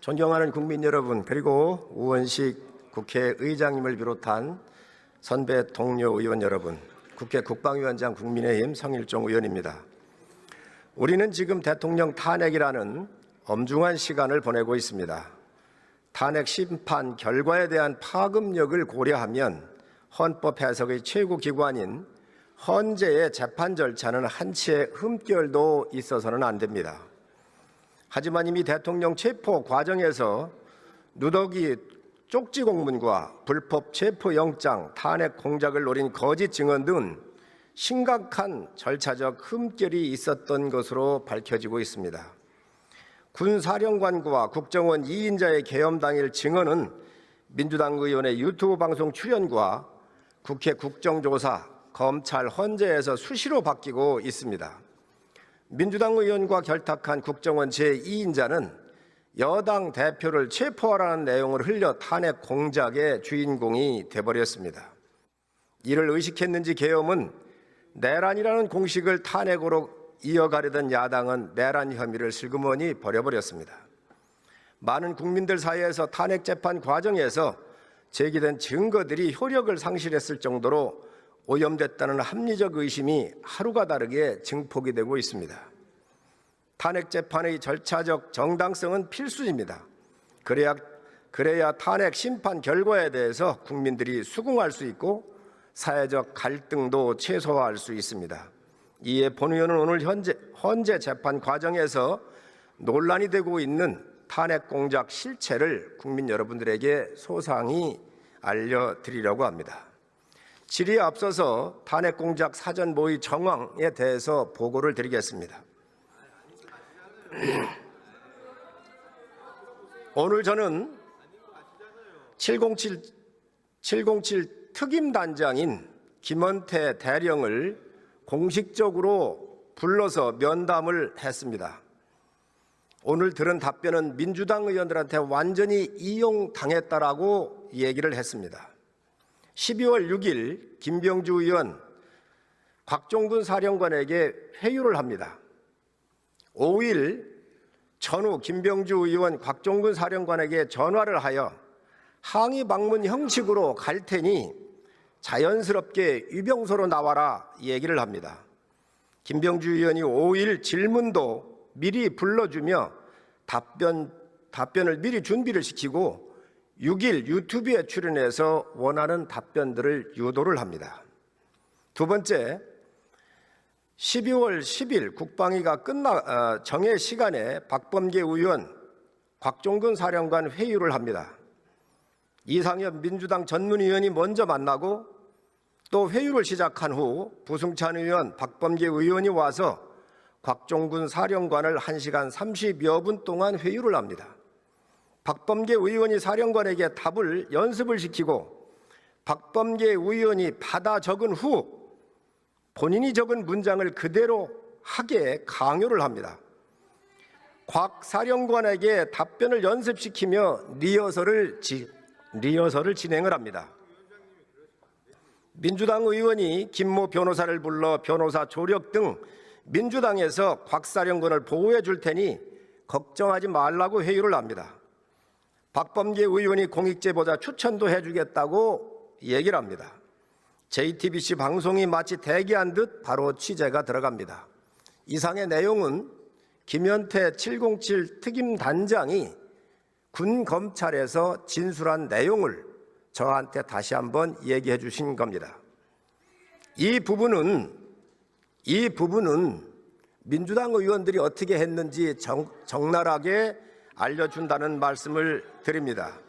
존경하는 국민 여러분, 그리고 우원식 국회의장님을 비롯한 선배 동료 의원 여러분, 국회 국방위원장 국민의힘 성일종 의원입니다. 우리는 지금 대통령 탄핵이라는 엄중한 시간을 보내고 있습니다. 탄핵 심판 결과에 대한 파급력을 고려하면 헌법 해석의 최고 기관인 헌재의 재판 절차는 한치의 흠결도 있어서는 안 됩니다. 하지만 이미 대통령 체포 과정에서 누더기 쪽지 공문과 불법 체포영장, 탄핵 공작을 노린 거짓 증언 등 심각한 절차적 흠결이 있었던 것으로 밝혀지고 있습니다. 군사령관과 국정원 2인자의 계엄 당일 증언은 민주당 의원의 유튜브 방송 출연과 국회 국정조사, 검찰 헌재에서 수시로 바뀌고 있습니다. 민주당 의원과 결탁한 국정원 제2인자는 여당 대표를 체포하라는 내용을 흘려 탄핵 공작의 주인공이 돼버렸습니다. 이를 의식했는지 계엄은 내란이라는 공식을 탄핵으로 이어가려던 야당은 내란 혐의를 슬그머니 버려버렸습니다. 많은 국민들 사이에서 탄핵 재판 과정에서 제기된 증거들이 효력을 상실했을 정도로 오염됐다는 합리적 의심이 하루가 다르게 증폭이 되고 있습니다. 탄핵 재판의 절차적 정당성은 필수입니다. 그래야 탄핵 심판 결과에 대해서 국민들이 수긍할 수 있고 사회적 갈등도 최소화할 수 있습니다. 이에 본 의원은 오늘 헌재 재판 과정에서 논란이 되고 있는 탄핵 공작 실체를 국민 여러분들에게 소상히 알려드리려고 합니다. 질의에 앞서서 탄핵 공작 사전 모의 정황에 대해서 보고를 드리겠습니다. 오늘 저는 707 특임단장인 김원태 대령을 공식적으로 불러서 면담을 했습니다. 오늘 들은 답변은 민주당 의원들한테 완전히 이용당했다라고 얘기를 했습니다. 12월 6일 김병주 의원 곽종근 사령관에게 회유를 합니다. 5일 전후 김병주 의원 곽종근 사령관에게 전화를 하여 항의 방문 형식으로 갈 테니 자연스럽게 유병소로 나와라 얘기를 합니다. 김병주 의원이 5일 질문도 미리 불러주며 답변을 미리 준비를 시키고 6일 유튜브에 출연해서 원하는 답변들을 유도를 합니다. 두 번째, 12월 10일 국방위가 정해 시간에 박범계 의원, 곽종근 사령관 회유를 합니다. 이상엽 민주당 전문위원이 먼저 만나고 또 회유를 시작한 후 부승찬 의원, 박범계 의원이 와서 곽종근 사령관을 1시간 30여 분 동안 회유를 합니다. 박범계 의원이 사령관에게 답을 연습을 시키고 박범계 의원이 받아 적은 후 본인이 적은 문장을 그대로 하게 강요를 합니다. 곽 사령관에게 답변을 연습시키며 리허설을 진행을 합니다. 민주당 의원이 김모 변호사를 불러 변호사 조력 등 민주당에서 곽 사령관을 보호해 줄 테니 걱정하지 말라고 회유를 합니다. 박범계 의원이 공익제보자 추천도 해주겠다고 얘기를 합니다. JTBC 방송이 마치 대기한 듯 바로 취재가 들어갑니다. 이상의 내용은 김현태 707 특임단장이 군 검찰에서 진술한 내용을 저한테 다시 한번 얘기해 주신 겁니다. 이 부분은 민주당 의원들이 어떻게 했는지 적나라하게 알려준다는 말씀을 드립니다.